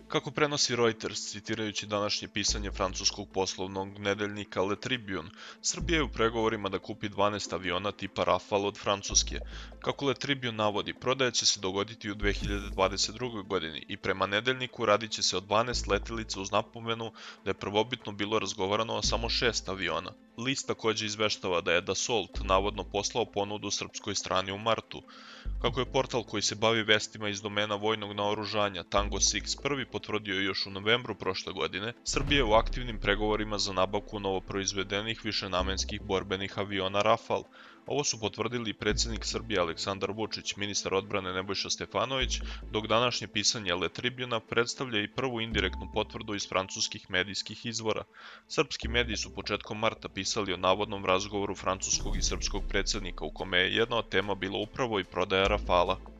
Kako prenosi Reuters, citirajući današnje pisanje francuskog poslovnog nedeljnika Le Tribune, Srbija je u pregovorima da kupi 12 aviona tipa Rafale od Francuske. Kako Le Tribune navodi, prodaja će se dogoditi u 2022. godini i prema nedeljniku radit će se o 12 letelica uz napomenu da je prvobitno bilo razgovarano o samo 6 aviona. List takođe izveštava da je Dassault navodno poslao ponudu srpskoj strani u martu. Kako je portal koji se bavi vestima iz domena vojnog naoružanja Tango 6 prvi potvrdio još u novembru prošle godine, Srbija je u aktivnim pregovorima za nabavku novoproizvedenih višenamenskih borbenih aviona Rafale. Ovo su potvrdili i predsjednik Srbije Aleksandar Vučić, ministar odbrane Nebojša Stefanović, dok današnje pisanje Le Tribuna predstavlja i prvu indirektnu potvrdu iz francuskih medijskih izvora. Srpski mediji su početkom marta pisali o navodnom razgovoru francuskog i srpskog predsjednika u kome je jedna od tema bila upravo i prodaja Rafala.